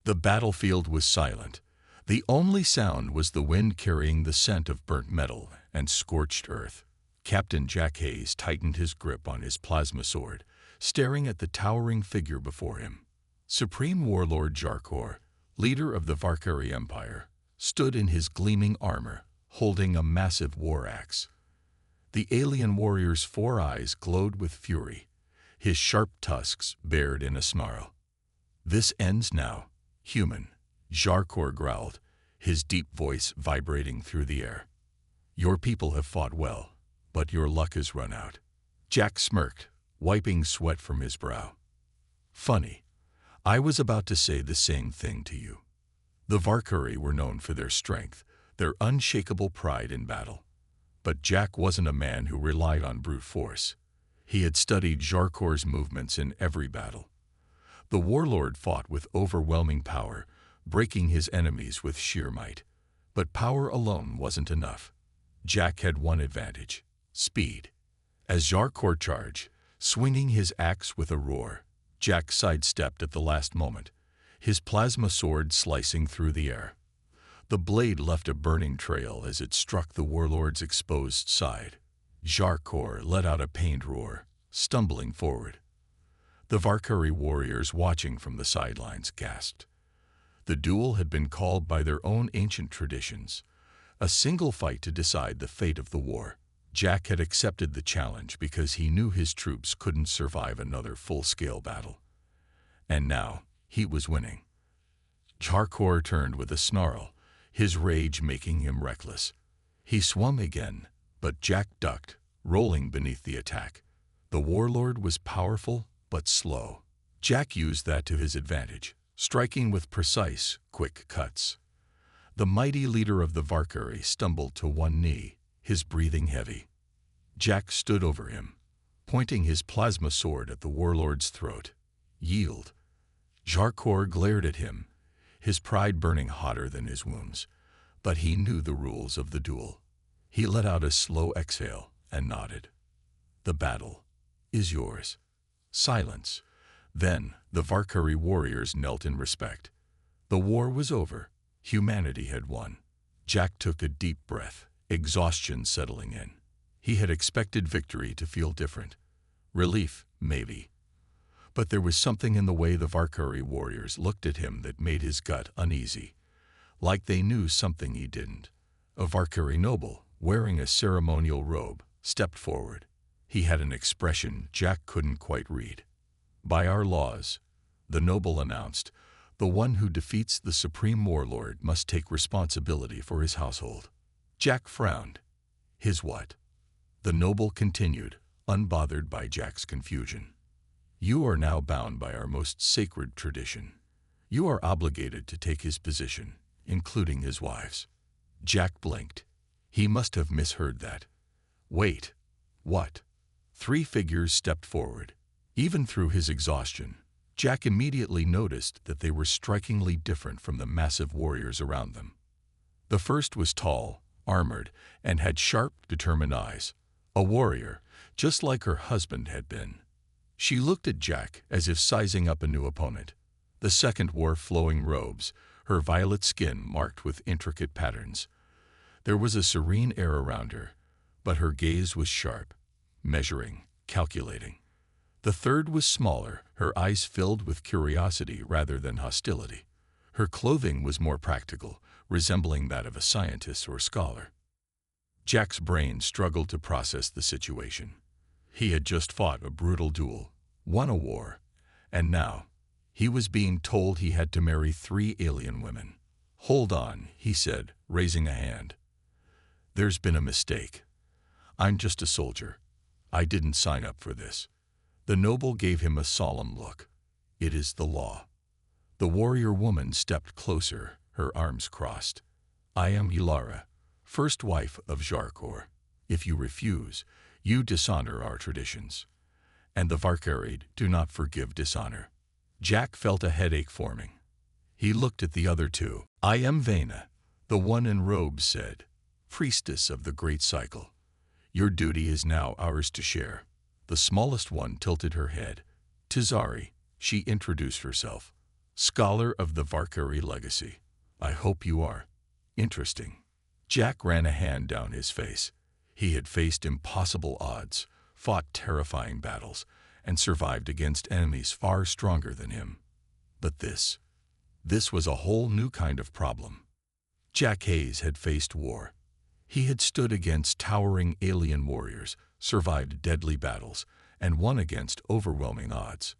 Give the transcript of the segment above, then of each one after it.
The battlefield was silent. The only sound was the wind carrying the scent of burnt metal and scorched earth. Captain Jack Hayes tightened his grip on his plasma sword, staring at the towering figure before him. Supreme Warlord Jarkor, leader of the Varkari Empire, stood in his gleaming armor, holding a massive war axe. The alien warrior's 4 eyes glowed with fury, his sharp tusks bared in a snarl. "This ends now, human," Jarkor growled, his deep voice vibrating through the air. "Your people have fought well, but your luck has run out." Jack smirked, wiping sweat from his brow. "Funny. I was about to say the same thing to you." The Varkari were known for their strength, their unshakable pride in battle. But Jack wasn't a man who relied on brute force. He had studied Jarkor's movements in every battle. The warlord fought with overwhelming power, breaking his enemies with sheer might. But power alone wasn't enough. Jack had one advantage: speed. As Jarkor charged, swinging his axe with a roar, Jack sidestepped at the last moment, his plasma sword slicing through the air. The blade left a burning trail as it struck the warlord's exposed side. Jarkor let out a pained roar, stumbling forward. The Varkari warriors watching from the sidelines gasped. The duel had been called by their own ancient traditions, a single fight to decide the fate of the war. Jack had accepted the challenge because he knew his troops couldn't survive another full-scale battle. And now, he was winning. Jarkor turned with a snarl, his rage making him reckless. He swung again, but Jack ducked, rolling beneath the attack. The warlord was powerful, but slow. Jack used that to his advantage, striking with precise, quick cuts. The mighty leader of the Varkari stumbled to one knee, his breathing heavy. Jack stood over him, pointing his plasma sword at the warlord's throat. "Yield." Jarkor glared at him, his pride burning hotter than his wounds. But he knew the rules of the duel. He let out a slow exhale and nodded. "The battle is yours." Silence. Then the Varkari warriors knelt in respect. The war was over. Humanity had won. Jack took a deep breath, exhaustion settling in. He had expected victory to feel different. Relief, maybe. But there was something in the way the Varkari warriors looked at him that made his gut uneasy. Like they knew something he didn't. A Varkari noble, wearing a ceremonial robe, stepped forward. He had an expression Jack couldn't quite read. "By our laws," the noble announced, "the one who defeats the supreme warlord must take responsibility for his household." Jack frowned. "His what?" The noble continued, unbothered by Jack's confusion. "You are now bound by our most sacred tradition. You are obligated to take his position, including his wife's." Jack blinked. He must have misheard that. "Wait. What?" 3 figures stepped forward. Even through his exhaustion, Jack immediately noticed that they were strikingly different from the massive warriors around them. The first was tall, armored, and had sharp, determined eyes. A warrior, just like her husband had been. She looked at Jack as if sizing up a new opponent. The second wore flowing robes, her violet skin marked with intricate patterns. There was a serene air around her, but her gaze was sharp, measuring, calculating. The third was smaller, her eyes filled with curiosity rather than hostility. Her clothing was more practical, resembling that of a scientist or scholar. Jack's brain struggled to process the situation. He had just fought a brutal duel, won a war, and now he was being told he had to marry 3 alien women. "Hold on," he said, raising a hand. "There's been a mistake. I'm just a soldier. I didn't sign up for this." The noble gave him a solemn look. "It is the law." The warrior woman stepped closer, her arms crossed. "I am Ilara, first wife of Jarkor. If you refuse, you dishonor our traditions. And the Varkari do not forgive dishonor." Jack felt a headache forming. He looked at the other 2. "I am Vena," the one in robes said, "priestess of the great cycle. Your duty is now ours to share." The smallest one tilted her head. "Tizari," she introduced herself. Scholar of the Varkari legacy. I hope you are. Interesting. Jack ran a hand down his face. He had faced impossible odds, fought terrifying battles, and survived against enemies far stronger than him. But this was a whole new kind of problem. Jack Hayes had faced war. He had stood against towering alien warriors, survived deadly battles, and won against overwhelming odds.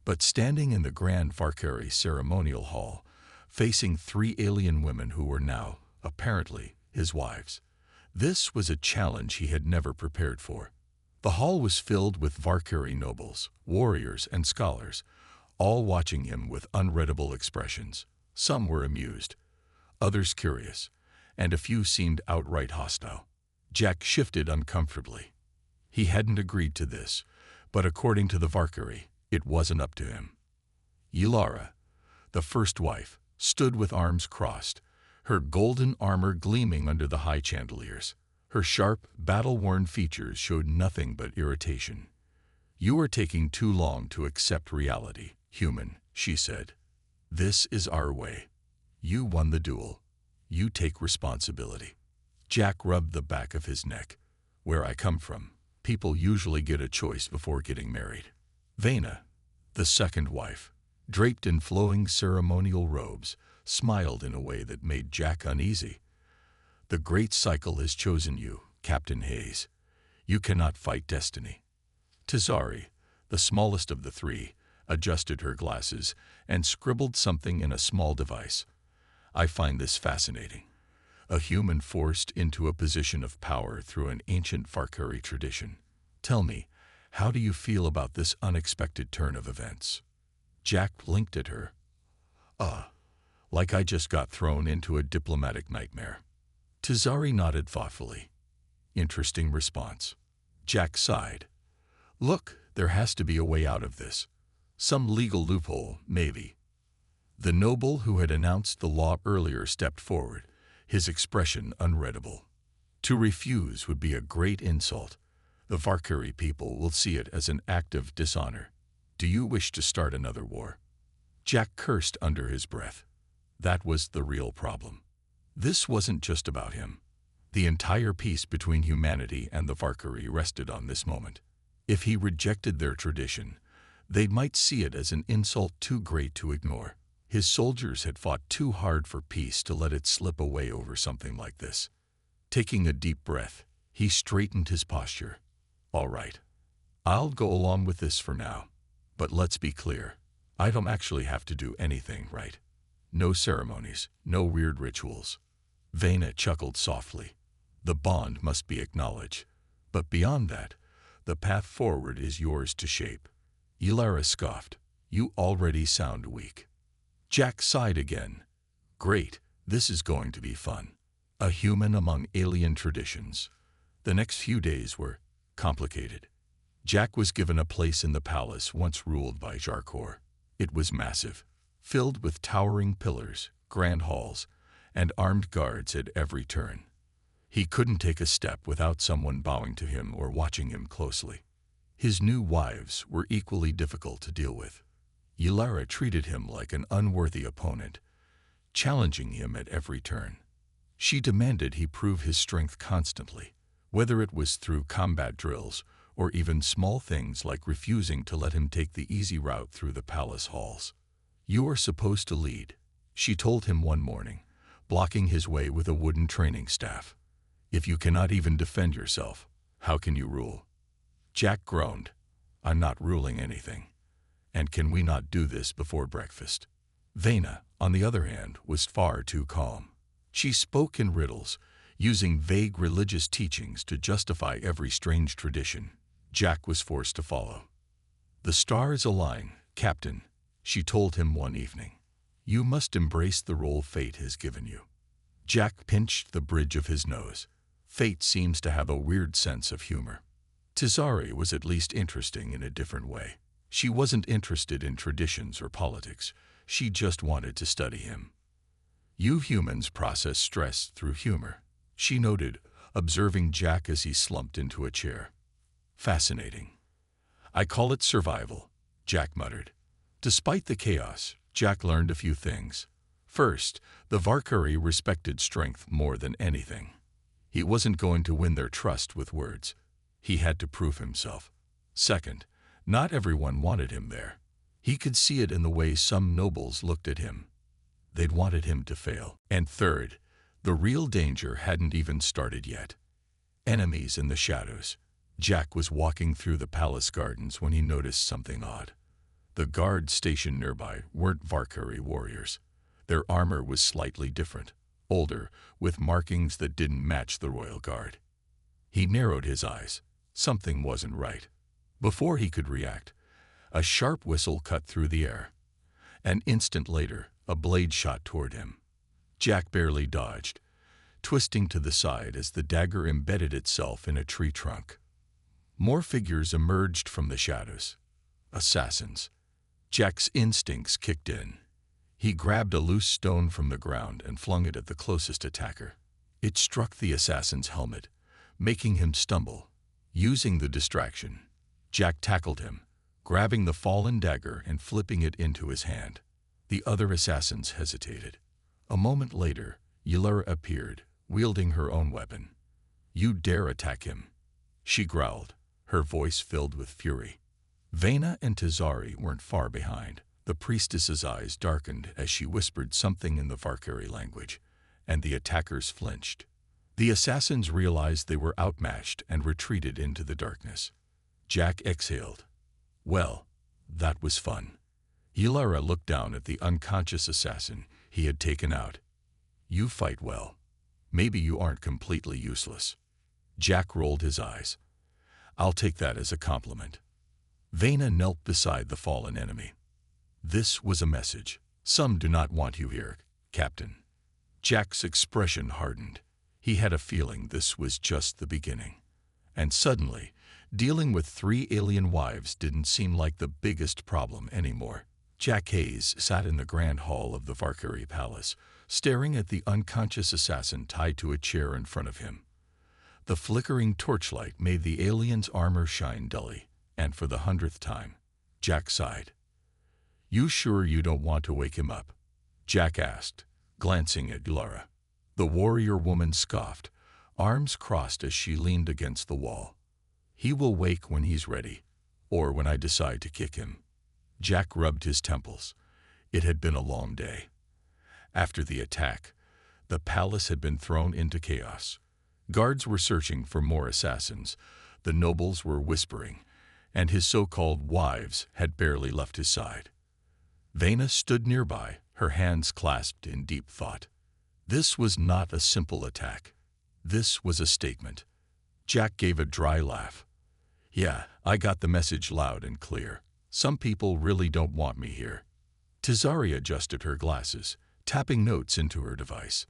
But standing in the Grand Varkari ceremonial hall, facing 3 alien women who were now, apparently, his wives, this was a challenge he had never prepared for. The hall was filled with Varkari nobles, warriors, and scholars, all watching him with unreadable expressions. Some were amused, others curious, and a few seemed outright hostile. Jack shifted uncomfortably. He hadn't agreed to this, but according to the Varkari, it wasn't up to him. Ylara, the first wife, stood with arms crossed, her golden armor gleaming under the high chandeliers. Her sharp, battle-worn features showed nothing but irritation. "You are taking too long to accept reality, human," she said. "This is our way. You won the duel. You take responsibility." Jack rubbed the back of his neck. "Where I come from, people usually get a choice before getting married." Vena, the second wife, draped in flowing ceremonial robes, smiled in a way that made Jack uneasy. "The great cycle has chosen you, Captain Hayes. You cannot fight destiny." Tizari, the smallest of the 3, adjusted her glasses and scribbled something in a small device. "I find this fascinating. A human forced into a position of power through an ancient Varkari tradition. Tell me, how do you feel about this unexpected turn of events?" Jack blinked at her. Like I just got thrown into a diplomatic nightmare." Tizari nodded thoughtfully. "Interesting response." Jack sighed. "Look, there has to be a way out of this. Some legal loophole, maybe." The noble who had announced the law earlier stepped forward, his expression unreadable. "To refuse would be a great insult. The Varkari people will see it as an act of dishonor. Do you wish to start another war?" Jack cursed under his breath. That was the real problem. This wasn't just about him. The entire peace between humanity and the Varkari rested on this moment. If he rejected their tradition, they might see it as an insult too great to ignore. His soldiers had fought too hard for peace to let it slip away over something like this. Taking a deep breath, he straightened his posture. "All right, I'll go along with this for now. But let's be clear, I don't actually have to do anything, right? No ceremonies, no weird rituals." Vena chuckled softly. "The bond must be acknowledged. But beyond that, the path forward is yours to shape." Ylara scoffed. "You already sound weak." Jack sighed again. "Great, this is going to be fun. A human among alien traditions." The next few days were complicated. Jack was given a place in the palace once ruled by Jarkor. It was massive, filled with towering pillars, grand halls, and armed guards at every turn. He couldn't take a step without someone bowing to him or watching him closely. His new wives were equally difficult to deal with. Ylara treated him like an unworthy opponent, challenging him at every turn. She demanded he prove his strength constantly, whether it was through combat drills or even small things like refusing to let him take the easy route through the palace halls. "You are supposed to lead," she told him one morning, blocking his way with a wooden training staff. "If you cannot even defend yourself, how can you rule?" Jack groaned. "I'm not ruling anything. And can we not do this before breakfast?" Vena, on the other hand, was far too calm. She spoke in riddles, using vague religious teachings to justify every strange tradition. Jack was forced to follow. "The stars align, Captain," she told him one evening. "You must embrace the role fate has given you." Jack pinched the bridge of his nose. Fate seems to have a weird sense of humor. Tizari was at least interesting in a different way. She wasn't interested in traditions or politics. She just wanted to study him. "You humans process stress through humor," she noted, observing Jack as he slumped into a chair. "Fascinating." "I call it survival," Jack muttered. Despite the chaos, Jack learned a few things. First, the Valkyrie respected strength more than anything. He wasn't going to win their trust with words. He had to prove himself. Second, not everyone wanted him there. He could see it in the way some nobles looked at him. They'd wanted him to fail. And third, the real danger hadn't even started yet. Enemies in the shadows. Jack was walking through the palace gardens when he noticed something odd. The guards stationed nearby weren't Valkyrie warriors. Their armor was slightly different, older, with markings that didn't match the royal guard. He narrowed his eyes. Something wasn't right. Before he could react, a sharp whistle cut through the air. An instant later, a blade shot toward him. Jack barely dodged, twisting to the side as the dagger embedded itself in a tree trunk. More figures emerged from the shadows. Assassins. Jack's instincts kicked in. He grabbed a loose stone from the ground and flung it at the closest attacker. It struck the assassin's helmet, making him stumble. Using the distraction, Jack tackled him, grabbing the fallen dagger and flipping it into his hand. The other assassins hesitated. A moment later, Ylara appeared, wielding her own weapon. "You dare attack him," she growled, her voice filled with fury. Vena and Tizari weren't far behind. The priestess's eyes darkened as she whispered something in the Valkyrie language, and the attackers flinched. The assassins realized they were outmatched and retreated into the darkness. Jack exhaled. Well, that was fun. Ylara looked down at the unconscious assassin he had taken out. "You fight well. Maybe you aren't completely useless." Jack rolled his eyes. "I'll take that as a compliment." Vena knelt beside the fallen enemy. This was a message. "Some do not want you here, Captain." Jack's expression hardened. He had a feeling this was just the beginning. And suddenly, dealing with 3 alien wives didn't seem like the biggest problem anymore. Jack Hayes sat in the grand hall of the Valkyrie Palace, staring at the unconscious assassin tied to a chair in front of him. The flickering torchlight made the alien's armor shine dully, and for the 100th time, Jack sighed. "You sure you don't want to wake him up?" Jack asked, glancing at Ylara. The warrior woman scoffed, arms crossed as she leaned against the wall. "He will wake when he's ready, or when I decide to kick him." Jack rubbed his temples. It had been a long day. After the attack, the palace had been thrown into chaos. Guards were searching for more assassins, the nobles were whispering, and his so-called wives had barely left his side. Vena stood nearby, her hands clasped in deep thought. This was not a simple attack. This was a statement. Jack gave a dry laugh. "Yeah, I got the message loud and clear. Some people really don't want me here." Tizari adjusted her glasses, tapping notes into her device.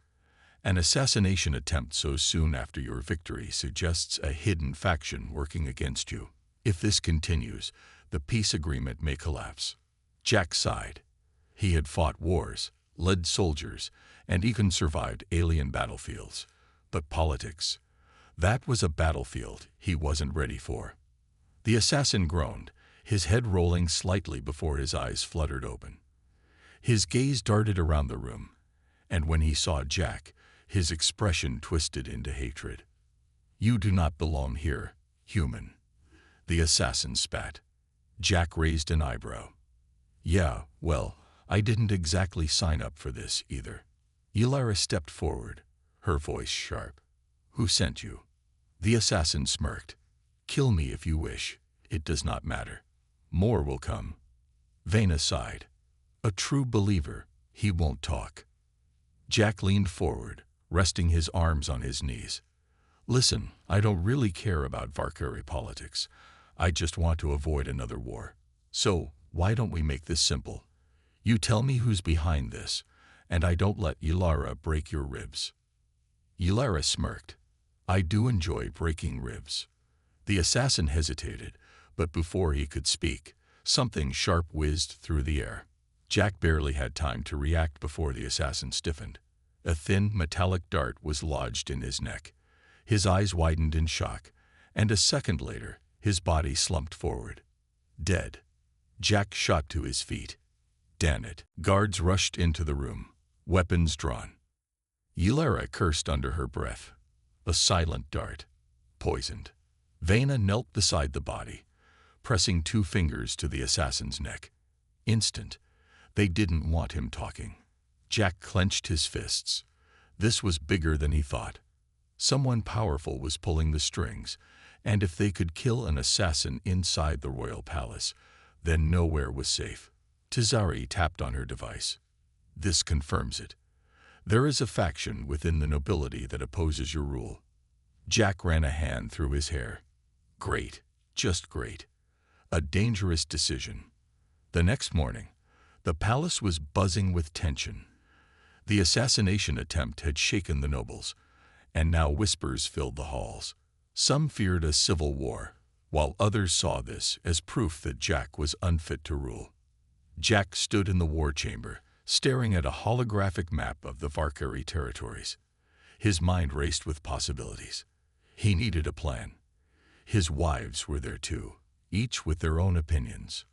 "An assassination attempt so soon after your victory suggests a hidden faction working against you. If this continues, the peace agreement may collapse." Jack sighed. He had fought wars, led soldiers, and even survived alien battlefields. But politics, that was a battlefield he wasn't ready for. The assassin groaned, his head rolling slightly before his eyes fluttered open. His gaze darted around the room, and when he saw Jack, his expression twisted into hatred. "You do not belong here, human." The assassin spat. Jack raised an eyebrow. "Yeah, well, I didn't exactly sign up for this either." Ylara stepped forward, her voice sharp. "Who sent you?" The assassin smirked. "Kill me if you wish. It does not matter. More will come." Vena sighed. "A true believer, he won't talk." Jack leaned forward, resting his arms on his knees. "Listen, I don't really care about Valkyrie politics. I just want to avoid another war. So, why don't we make this simple? You tell me who's behind this, and I don't let Ylara break your ribs." Ylara smirked. "I do enjoy breaking ribs." The assassin hesitated, but before he could speak, something sharp whizzed through the air. Jack barely had time to react before the assassin stiffened. A thin, metallic dart was lodged in his neck. His eyes widened in shock, and a second later, his body slumped forward. Dead. Jack shot to his feet. Damn it. Guards rushed into the room, weapons drawn. Ylara cursed under her breath. A silent dart. Poisoned. Vena knelt beside the body, pressing 2 fingers to the assassin's neck. Instant. They didn't want him talking. Jack clenched his fists. This was bigger than he thought. Someone powerful was pulling the strings, and if they could kill an assassin inside the royal palace, then nowhere was safe. Tizari tapped on her device. This confirms it. There is a faction within the nobility that opposes your rule. Jack ran a hand through his hair. Great, just great. A dangerous decision. The next morning, the palace was buzzing with tension. The assassination attempt had shaken the nobles, and now whispers filled the halls. Some feared a civil war, while others saw this as proof that Jack was unfit to rule. Jack stood in the war chamber, staring at a holographic map of the Valkyrie territories. His mind raced with possibilities. He needed a plan. His wives were there too, each with their own opinions.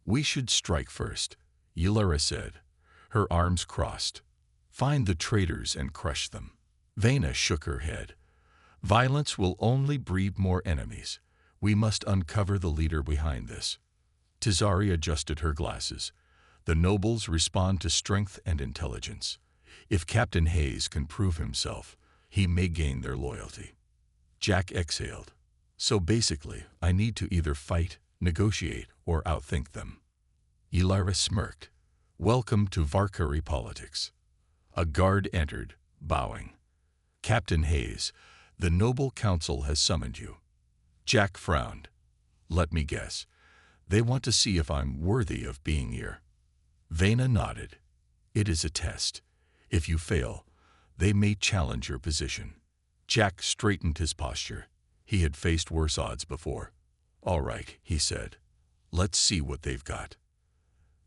We should strike first, Ylara said, her arms crossed. Find the traitors and crush them. Vena shook her head. Violence will only breed more enemies. We must uncover the leader behind this. Tizari adjusted her glasses. The nobles respond to strength and intelligence. If Captain Hayes can prove himself, he may gain their loyalty. Jack exhaled. So basically, I need to either fight, negotiate, or outthink them. Ylara smirked. Welcome to Valkyrie politics. A guard entered, bowing. Captain Hayes, the noble council has summoned you. Jack frowned. Let me guess. They want to see if I'm worthy of being here. Vena nodded. It is a test. If you fail, they may challenge your position. Jack straightened his posture. He had faced worse odds before. All right, he said. Let's see what they've got.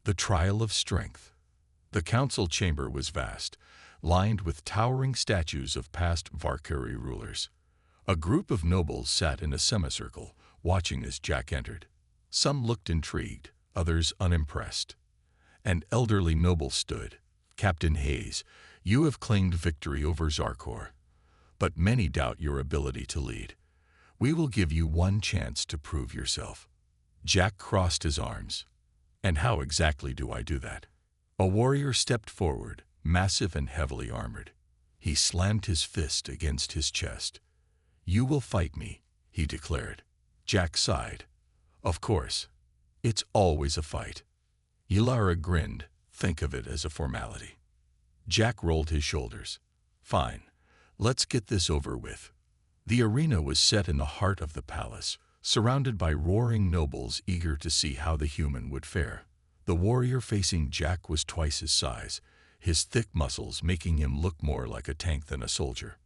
The trial of strength. The council chamber was vast, lined with towering statues of past Valkyrie rulers. A group of nobles sat in a semicircle, watching as Jack entered. Some looked intrigued, others unimpressed. An elderly noble stood. Captain Hayes, you have claimed victory over Zarkor, but many doubt your ability to lead. We will give you one chance to prove yourself. Jack crossed his arms. And how exactly do I do that? A warrior stepped forward, massive and heavily armored. He slammed his fist against his chest. You will fight me, he declared. Jack sighed. Of course. It's always a fight. Ylara grinned. Think of it as a formality. Jack rolled his shoulders. Fine. Let's get this over with. The arena was set in the heart of the palace, surrounded by roaring nobles eager to see how the human would fare. The warrior facing Jack was twice his size, his thick muscles making him look more like a tank than a soldier.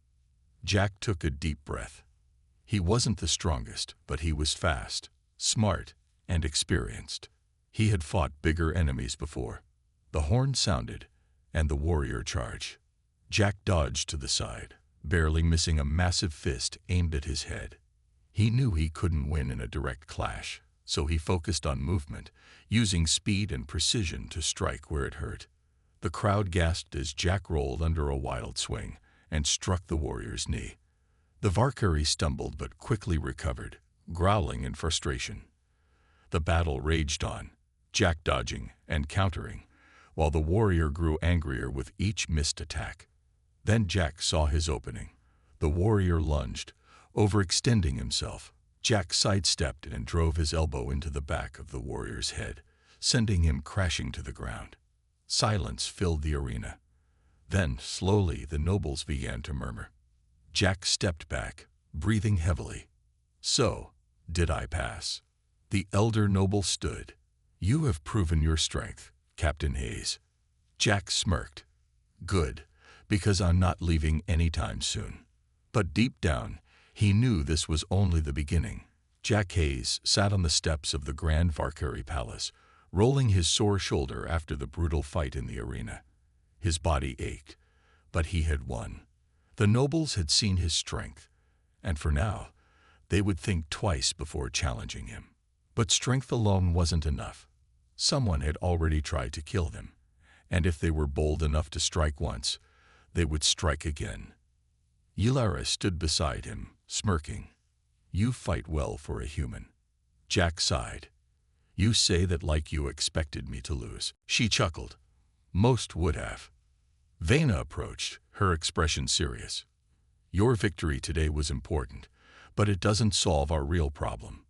Jack took a deep breath. He wasn't the strongest, but he was fast, smart, and experienced. He had fought bigger enemies before. The horn sounded, and the warrior charged. Jack dodged to the side, barely missing a massive fist aimed at his head. He knew he couldn't win in a direct clash, so he focused on movement, using speed and precision to strike where it hurt. The crowd gasped as Jack rolled under a wild swing and struck the warrior's knee. The Valkyrie stumbled but quickly recovered, growling in frustration. The battle raged on, Jack dodging and countering, while the warrior grew angrier with each missed attack. Then Jack saw his opening. The warrior lunged, overextending himself. Jack sidestepped and drove his elbow into the back of the warrior's head, sending him crashing to the ground. Silence filled the arena. Then, slowly, the nobles began to murmur. Jack stepped back, breathing heavily. So, did I pass? The elder noble stood. You have proven your strength, Captain Hayes. Jack smirked. Good, because I'm not leaving anytime soon. But deep down, he knew this was only the beginning. Jack Hayes sat on the steps of the Grand Valkyrie Palace, rolling his sore shoulder after the brutal fight in the arena. His body ached, but he had won. The nobles had seen his strength, and for now, they would think twice before challenging him. But strength alone wasn't enough. Someone had already tried to kill them, and if they were bold enough to strike once, they would strike again. Ylara stood beside him, smirking. "You fight well for a human." Jack sighed. "You say that like you expected me to lose." She chuckled. "Most would have." Vena approached, her expression serious. "Your victory today was important, but it doesn't solve our real problem.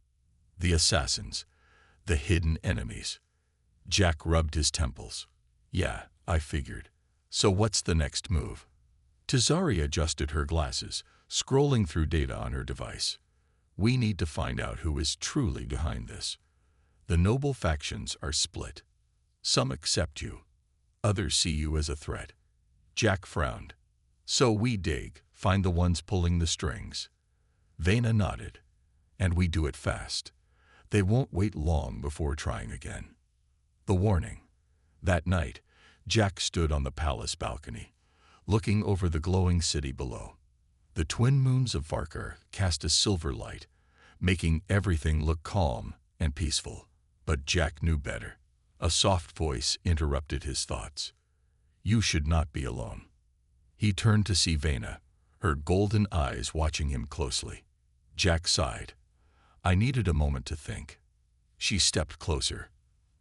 The assassins, the hidden enemies." Jack rubbed his temples. "Yeah, I figured. So what's the next move?" Tazari adjusted her glasses, scrolling through data on her device. "We need to find out who is truly behind this. The noble factions are split. Some accept you. Others see you as a threat." Jack frowned. "So we dig, find the ones pulling the strings." Vena nodded. "And we do it fast. They won't wait long before trying again." The warning. That night, Jack stood on the palace balcony, looking over the glowing city below. The twin moons of Varkar cast a silver light, making everything look calm and peaceful. But Jack knew better. A soft voice interrupted his thoughts. "You should not be alone." He turned to see Vena, her golden eyes watching him closely. Jack sighed. "I needed a moment to think." She stepped closer.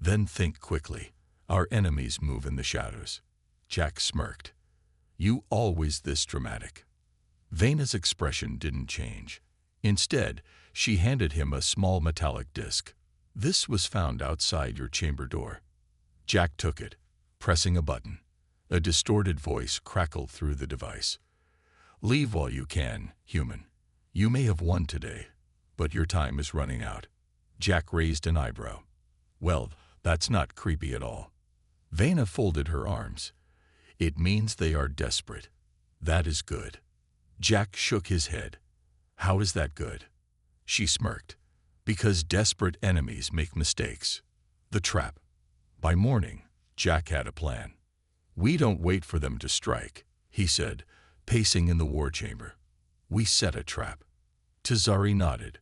"Then think quickly. Our enemies move in the shadows." Jack smirked. "You always this dramatic." Vena's expression didn't change. Instead, she handed him a small metallic disc. "This was found outside your chamber door." Jack took it, pressing a button. A distorted voice crackled through the device. "Leave while you can, human. You may have won today, but your time is running out." Jack raised an eyebrow. "Well, that's not creepy at all." Vena folded her arms. "It means they are desperate. That is good." Jack shook his head. "How is that good?" She smirked. "Because desperate enemies make mistakes." The trap. By morning, Jack had a plan. "We don't wait for them to strike," he said, pacing in the war chamber. "We set a trap." Tazari nodded.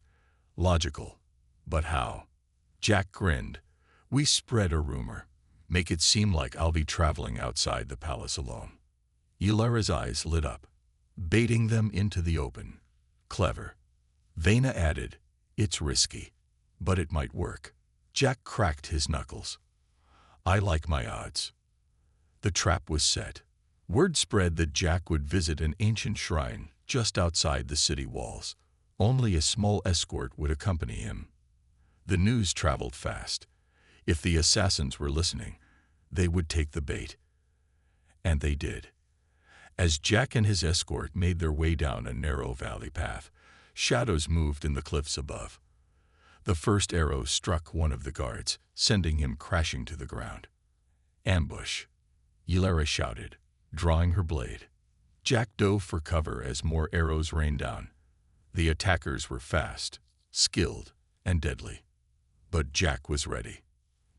"Logical. But how?" Jack grinned. "We spread a rumor. Make it seem like I'll be traveling outside the palace alone." Yulara's eyes lit up. "Baiting them into the open. Clever." Vena added, "It's risky, but it might work." Jack cracked his knuckles. "I like my odds." The trap was set. Word spread that Jack would visit an ancient shrine just outside the city walls. Only a small escort would accompany him. The news traveled fast. If the assassins were listening, they would take the bait. And they did. As Jack and his escort made their way down a narrow valley path, shadows moved in the cliffs above. The first arrow struck one of the guards, sending him crashing to the ground. "Ambush," Ylara shouted, drawing her blade. Jack dove for cover as more arrows rained down. The attackers were fast, skilled, and deadly. But Jack was ready.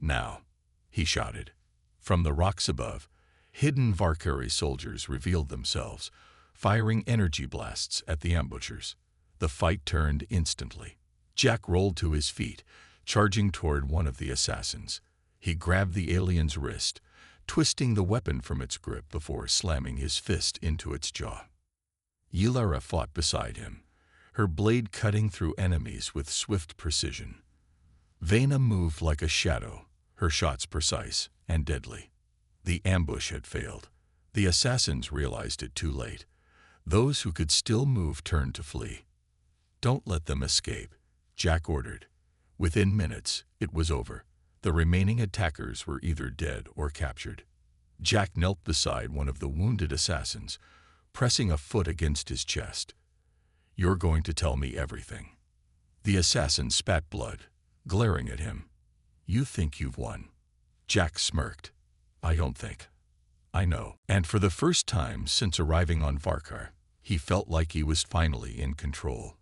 "Now," he shouted. From the rocks above, hidden Varkari soldiers revealed themselves, firing energy blasts at the ambushers. The fight turned instantly. Jack rolled to his feet, charging toward one of the assassins. He grabbed the alien's wrist, twisting the weapon from its grip before slamming his fist into its jaw. Ylara fought beside him, her blade cutting through enemies with swift precision. Vena moved like a shadow, her shots precise and deadly. The ambush had failed. The assassins realized it too late. Those who could still move turned to flee. "Don't let them escape," Jack ordered. Within minutes, it was over. The remaining attackers were either dead or captured. Jack knelt beside one of the wounded assassins, pressing a foot against his chest. "You're going to tell me everything." The assassin spat blood, glaring at him. "You think you've won." Jack smirked. "I don't think. I know." And for the first time since arriving on Varkar, he felt like he was finally in control.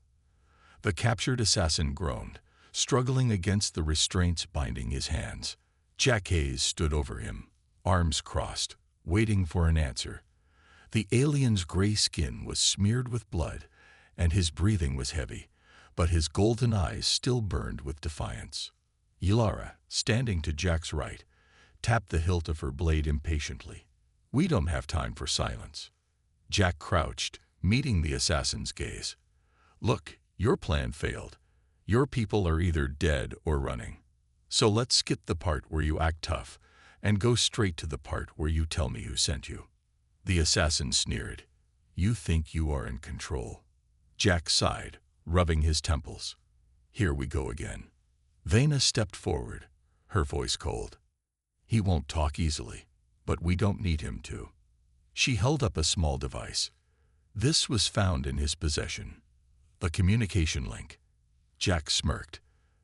The captured assassin groaned, struggling against the restraints binding his hands. Jack Hayes stood over him, arms crossed, waiting for an answer. The alien's gray skin was smeared with blood, and his breathing was heavy, but his golden eyes still burned with defiance. Ilara, standing to Jack's right, tapped the hilt of her blade impatiently. "We don't have time for silence." Jack crouched, meeting the assassin's gaze. "Look, your plan failed. Your people are either dead or running. So let's skip the part where you act tough and go straight to the part where you tell me who sent you." The assassin sneered. "You think you are in control." Jack sighed, rubbing his temples. "Here we go again." Vena stepped forward, her voice cold. "He won't talk easily, but we don't need him to." She held up a small device. This was found in his possession. A communication link. Jack smirked.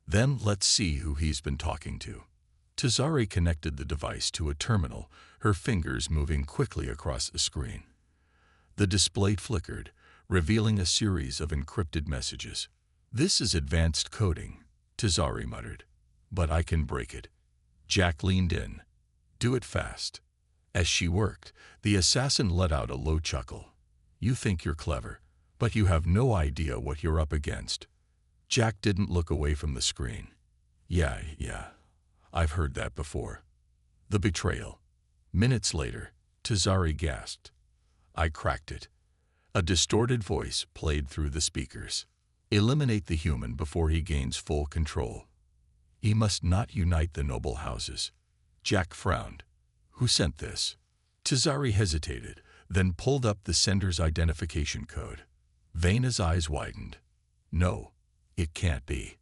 "Then let's see who he's been talking to." Tazari connected the device to a terminal, her fingers moving quickly across the screen. The display flickered, revealing a series of encrypted messages. "This is advanced coding," Tazari muttered. "But I can break it." Jack leaned in. "Do it fast." As she worked, the assassin let out a low chuckle. "You think you're clever, but you have no idea what you're up against." Jack didn't look away from the screen. Yeah, I've heard that before." The betrayal. Minutes later, Tazari gasped. "I cracked it." A distorted voice played through the speakers. "Eliminate the human before he gains full control. He must not unite the noble houses." Jack frowned. "Who sent this?" Tazari hesitated, then pulled up the sender's identification code. Vena's eyes widened. "No, it can't be."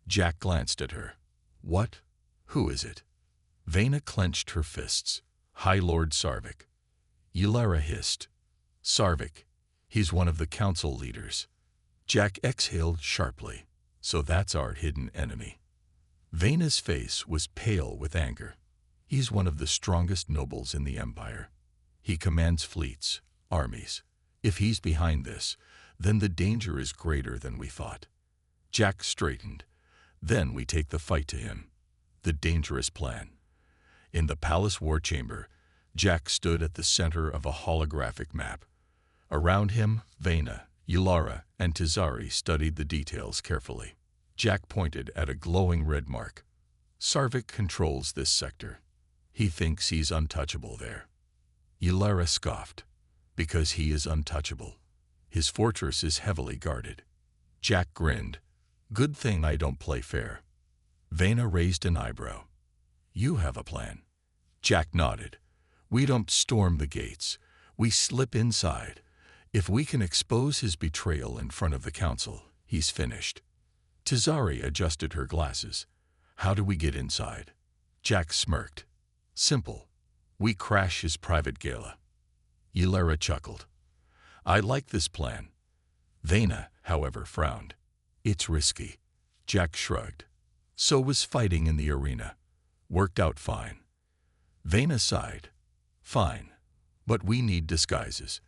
Jack glanced at her. "What? Who is it?" Vena clenched her fists. "High Lord Sarvik." Ilara hissed. "Sarvik. He's one of the council leaders." Jack exhaled sharply. "So that's our hidden enemy." Vena's face was pale with anger. "He's one of the strongest nobles in the Empire. He commands fleets, armies. If he's behind this, then the danger is greater than we thought." Jack straightened. "Then we take the fight to him." The dangerous plan. In the palace war chamber, Jack stood at the center of a holographic map. Around him, Vena, Ilara, and Tazari studied the details carefully. Jack pointed at a glowing red mark. "Sarvik controls this sector. He thinks he's untouchable there." Ilara scoffed. "Because he is untouchable. His fortress is heavily guarded." Jack grinned. "Good thing I don't play fair." Vena raised an eyebrow. "You have a plan." Jack nodded. "We don't storm the gates. We slip inside. If we can expose his betrayal in front of the council, he's finished." Tazari adjusted her glasses. "How do we get inside?" Jack smirked. "Simple. We crash his private gala." Ilara chuckled. "I like this plan." Vena, however, frowned. "It's risky." Jack shrugged. "So was fighting in the arena. Worked out fine." Vena sighed. "Fine. But we need disguises."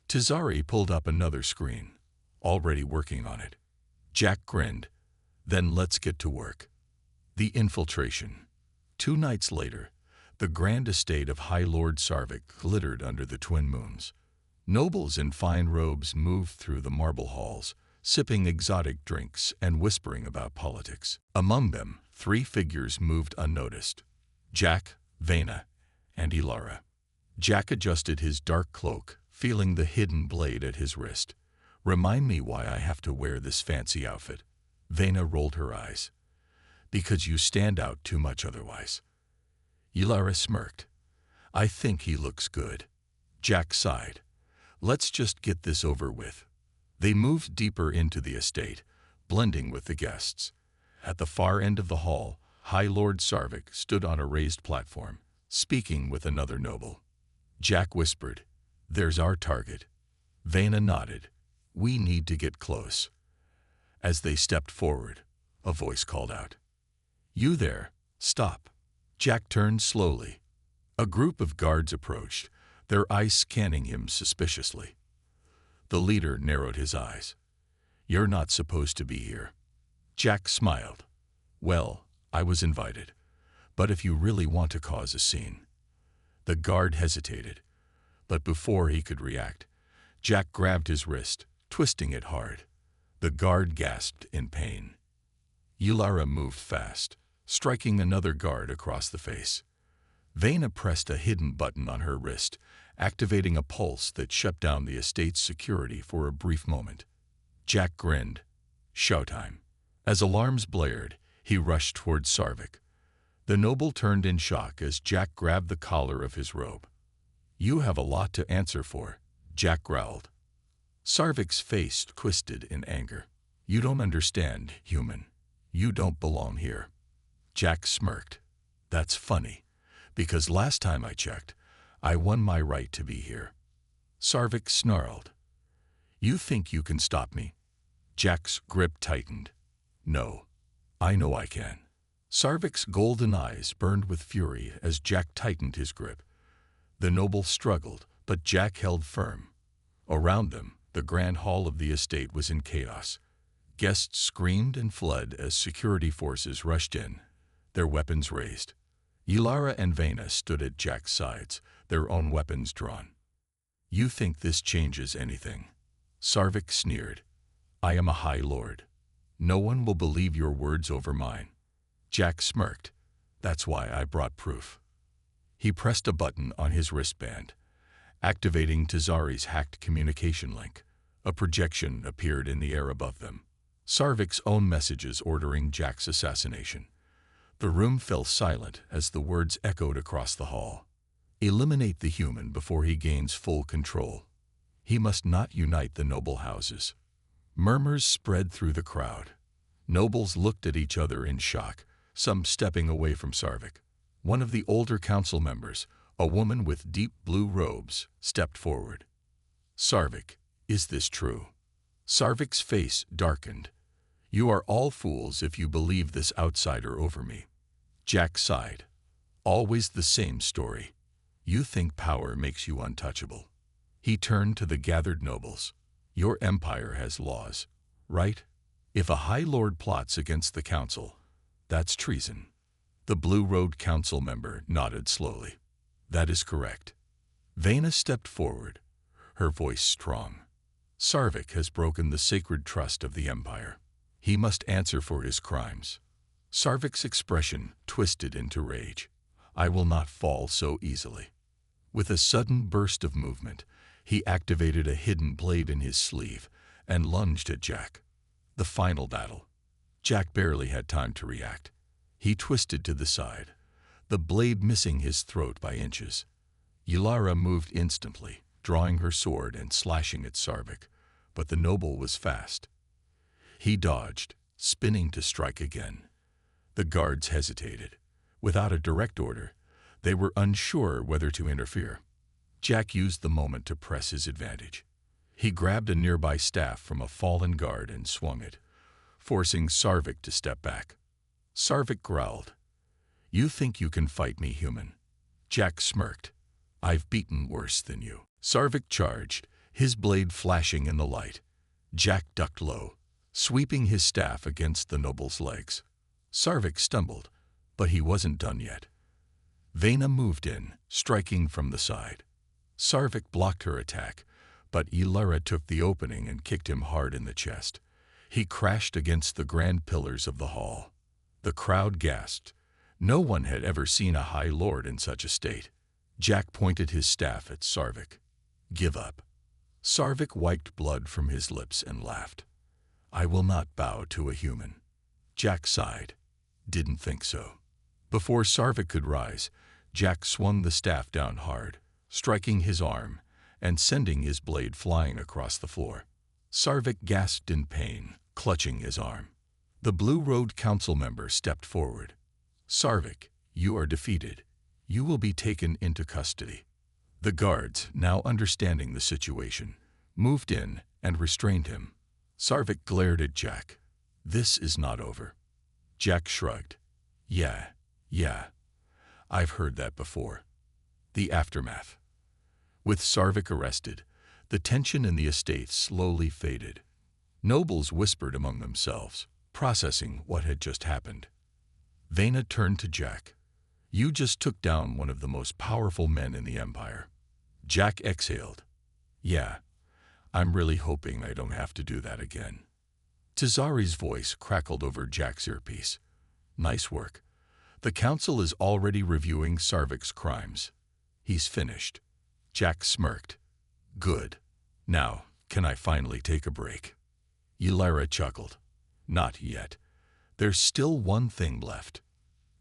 Tazari pulled up another screen. "Already working on it." Jack grinned. "Then let's get to work." The infiltration. 2 nights later, the grand estate of High Lord Sarvik glittered under the twin moons. Nobles in fine robes moved through the marble halls, sipping exotic drinks and whispering about politics. Among them, 3 figures moved unnoticed: Jack, Vena, and Ilara. Jack adjusted his dark cloak, feeling the hidden blade at his wrist. "Remind me why I have to wear this fancy outfit." Vena rolled her eyes. "Because you stand out too much otherwise." Ilara smirked. "I think he looks good." Jack sighed. "Let's just get this over with." They moved deeper into the estate, blending with the guests. At the far end of the hall, High Lord Sarvik stood on a raised platform, speaking with another noble. Jack whispered, "There's our target." Vena nodded. "We need to get close." As they stepped forward, a voice called out, "You there, stop." Jack turned slowly. A group of guards approached, their eyes scanning him suspiciously. The leader narrowed his eyes. "You're not supposed to be here." Jack smiled. "Well, I was invited. But if you really want to cause a scene." The guard hesitated. But before he could react, Jack grabbed his wrist, twisting it hard. The guard gasped in pain. Ilara moved fast. striking another guard across the face. Vena pressed a hidden button on her wrist, activating a pulse that shut down the estate's security for a brief moment. Jack grinned. Showtime. As alarms blared, he rushed toward Sarvik. The noble turned in shock as Jack grabbed the collar of his robe. "You have a lot to answer for," Jack growled. Sarvik's face twisted in anger. "You don't understand, human. You don't belong here." Jack smirked. "That's funny, because last time I checked, I won my right to be here." Sarvik snarled. "You think you can stop me?" Jack's grip tightened. "No, I know I can." Sarvik's golden eyes burned with fury as Jack tightened his grip. The noble struggled, but Jack held firm. Around them, the grand hall of the estate was in chaos. Guests screamed and fled as security forces rushed in, their weapons raised. Ylara and Vena stood at Jack's sides, their own weapons drawn. "You think this changes anything?" Sarvik sneered. "I am a High Lord. No one will believe your words over mine." Jack smirked. "That's why I brought proof." He pressed a button on his wristband, activating Tazari's hacked communication link. A projection appeared in the air above them. Sarvik's own messages ordering Jack's assassination. The room fell silent as the words echoed across the hall. "Eliminate the human before he gains full control. He must not unite the noble houses." Murmurs spread through the crowd. Nobles looked at each other in shock, some stepping away from Sarvik. One of the older council members, a woman with deep blue robes, stepped forward. "Sarvik, is this true?" Sarvik's face darkened. "You are all fools if you believe this outsider over me." Jack sighed. "Always the same story. You think power makes you untouchable." He turned to the gathered nobles. "Your empire has laws, right? If a High Lord plots against the council, that's treason." The blue-robed council member nodded slowly. "That is correct." Vena stepped forward, her voice strong. "Sarvik has broken the sacred trust of the empire. He must answer for his crimes." Sarvik's expression twisted into rage. "I will not fall so easily." With a sudden burst of movement, he activated a hidden blade in his sleeve and lunged at Jack. The final battle. Jack barely had time to react. He twisted to the side, the blade missing his throat by inches. Ylara moved instantly, drawing her sword and slashing at Sarvik, but the noble was fast. He dodged, spinning to strike again. The guards hesitated. Without a direct order, they were unsure whether to interfere. Jack used the moment to press his advantage. He grabbed a nearby staff from a fallen guard and swung it, forcing Sarvik to step back. Sarvik growled. "You think you can fight me, human?" Jack smirked. "I've beaten worse than you." Sarvik charged, his blade flashing in the light. Jack ducked low, sweeping his staff against the noble's legs. Sarvik stumbled, but he wasn't done yet. Vena moved in, striking from the side. Sarvik blocked her attack, but Ylara took the opening and kicked him hard in the chest. He crashed against the grand pillars of the hall. The crowd gasped. No one had ever seen a High Lord in such a state. Jack pointed his staff at Sarvik. "Give up." Sarvik wiped blood from his lips and laughed. "I will not bow to a human." Jack sighed. "Didn't think so." Before Sarvik could rise, Jack swung the staff down hard, striking his arm and sending his blade flying across the floor. Sarvik gasped in pain, clutching his arm. The blue-robed council member stepped forward. "Sarvik, you are defeated. You will be taken into custody." The guards, now understanding the situation, moved in and restrained him. Sarvik glared at Jack. "This is not over." Jack shrugged. Yeah, I've heard that before." The aftermath. With Sarvik arrested, the tension in the estate slowly faded. Nobles whispered among themselves, processing what had just happened. Vena turned to Jack. "You just took down one of the most powerful men in the empire." Jack exhaled. "Yeah, I'm really hoping I don't have to do that again." Tazari's voice crackled over Jack's earpiece. "Nice work. The council is already reviewing Sarvik's crimes. He's finished. Jack smirked. Good. Now, can I finally take a break? Ylera chuckled. Not yet. There's still one thing left.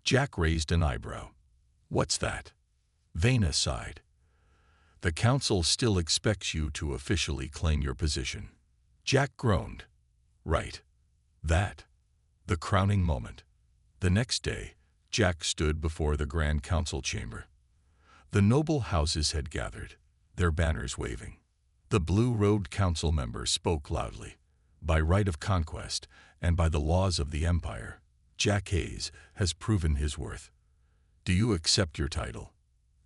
Jack raised an eyebrow. What's that? Vena sighed. The council still expects you to officially claim your position. Jack groaned. Right. That. The crowning moment. The next day, Jack stood before the Grand Council chamber. The noble houses had gathered, their banners waving. The blue-robed council members spoke loudly. By right of conquest and by the laws of the Empire, Jack Hayes has proven his worth. Do you accept your title?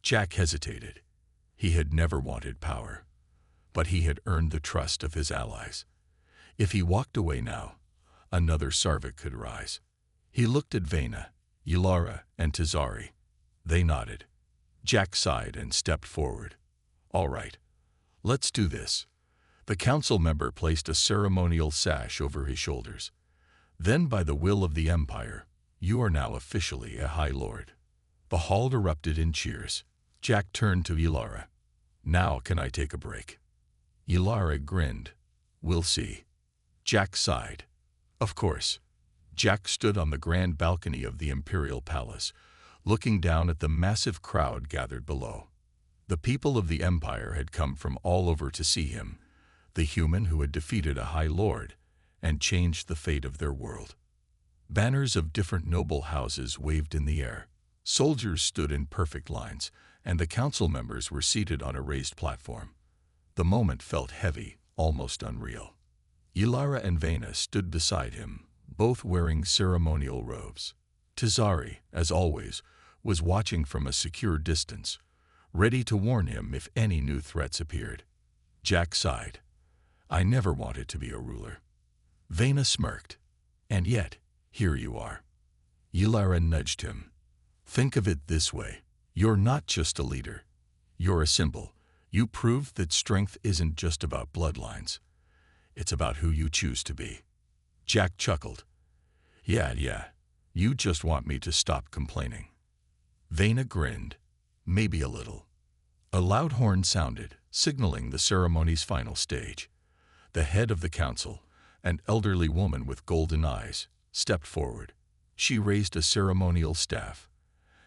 Jack hesitated. He had never wanted power, but he had earned the trust of his allies. If he walked away now, another Sarvik could rise. He looked at Vena, Ylera, and Tazari. They nodded. Jack sighed and stepped forward. All right, let's do this. The council member placed a ceremonial sash over his shoulders. Then, by the will of the Empire, you are now officially a High Lord. The hall erupted in cheers. Jack turned to Ylera. Now can I take a break? Ylera grinned. We'll see. Jack sighed. Of course. Jack stood on the grand balcony of the Imperial Palace, looking down at the massive crowd gathered below. The people of the Empire had come from all over to see him, the human who had defeated a High Lord and changed the fate of their world. Banners of different noble houses waved in the air. Soldiers stood in perfect lines, and the council members were seated on a raised platform. The moment felt heavy, almost unreal. Ylera and Vena stood beside him, both wearing ceremonial robes. Tazari, as always, was watching from a secure distance, ready to warn him if any new threats appeared. Jack sighed. I never wanted to be a ruler. Vena smirked. And yet, here you are. Ylera nudged him. Think of it this way. You're not just a leader. You're a symbol. You proved that strength isn't just about bloodlines. It's about who you choose to be. Jack chuckled. Yeah. You just want me to stop complaining. Vena grinned. Maybe a little. A loud horn sounded, signaling the ceremony's final stage. The head of the council, an elderly woman with golden eyes, stepped forward. She raised a ceremonial staff,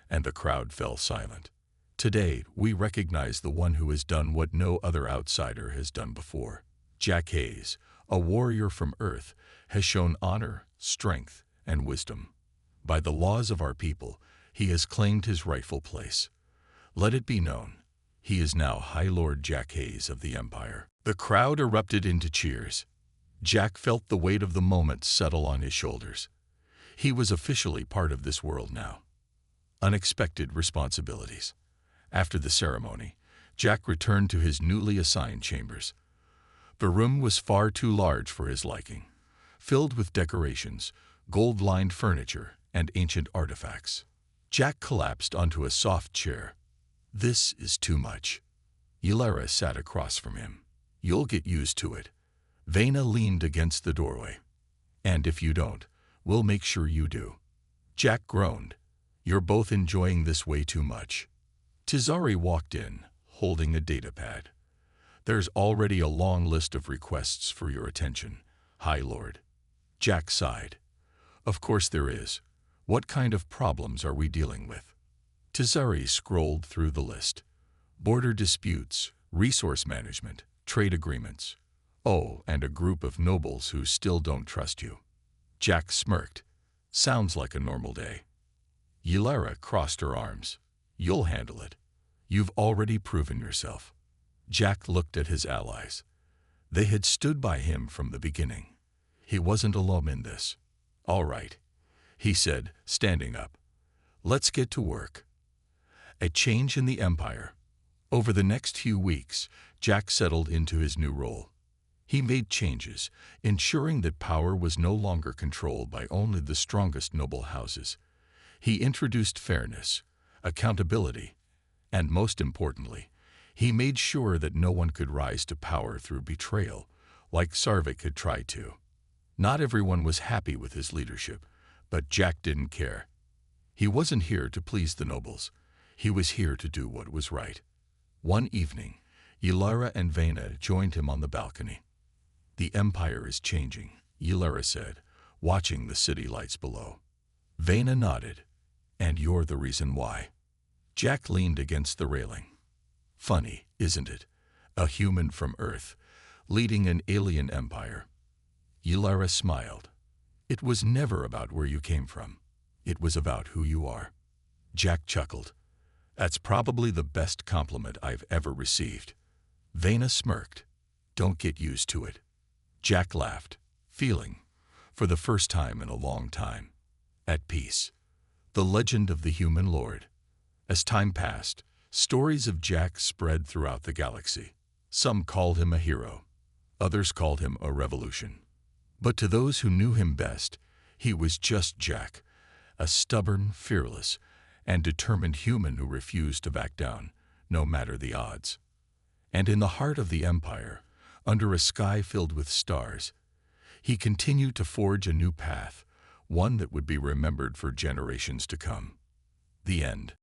and the crowd fell silent. Today, we recognize the one who has done what no other outsider has done before. Jack Hayes, a warrior from Earth, has shown honor, strength, and wisdom. By the laws of our people, he has claimed his rightful place. Let it be known, he is now High Lord Jack Hayes of the Empire. The crowd erupted into cheers. Jack felt the weight of the moment settle on his shoulders. He was officially part of this world now. Unexpected responsibilities. After the ceremony, Jack returned to his newly assigned chambers. The room was far too large for his liking, filled with decorations, gold-lined furniture, and ancient artifacts. Jack collapsed onto a soft chair. This is too much. Ylera sat across from him. You'll get used to it. Vena leaned against the doorway. And if you don't, we'll make sure you do. Jack groaned. You're both enjoying this way too much. Tazari walked in, holding a datapad. There's already a long list of requests for your attention, High Lord. Jack sighed. Of course there is. What kind of problems are we dealing with? Tazari scrolled through the list. Border disputes, resource management, trade agreements. Oh, and a group of nobles who still don't trust you. Jack smirked. Sounds like a normal day. Ylera crossed her arms. You'll handle it. You've already proven yourself. Jack looked at his allies. They had stood by him from the beginning. He wasn't alone in this. All right, he said, standing up. Let's get to work. A change in the Empire. Over the next few weeks, Jack settled into his new role. He made changes, ensuring that power was no longer controlled by only the strongest noble houses. He introduced fairness, accountability, and most importantly, he made sure that no one could rise to power through betrayal, like Sarvik had tried to. Not everyone was happy with his leadership, but Jack didn't care. He wasn't here to please the nobles. He was here to do what was right. One evening, Ylara and Vena joined him on the balcony. "The Empire is changing," Ylara said, watching the city lights below. Vena nodded. "And you're the reason why." Jack leaned against the railing. "Funny, isn't it? A human from Earth, leading an alien empire." Ylara smiled. "It was never about where you came from. It was about who you are." Jack chuckled. "That's probably the best compliment I've ever received." Vena smirked. "Don't get used to it." Jack laughed, feeling, for the first time in a long time, at peace. The legend of the human lord. As time passed, stories of Jack spread throughout the galaxy. Some called him a hero. Others called him a revolution. But to those who knew him best, he was just Jack, a stubborn, fearless, and determined human who refused to back down, no matter the odds. And in the heart of the Empire, under a sky filled with stars, he continued to forge a new path, one that would be remembered for generations to come. The end.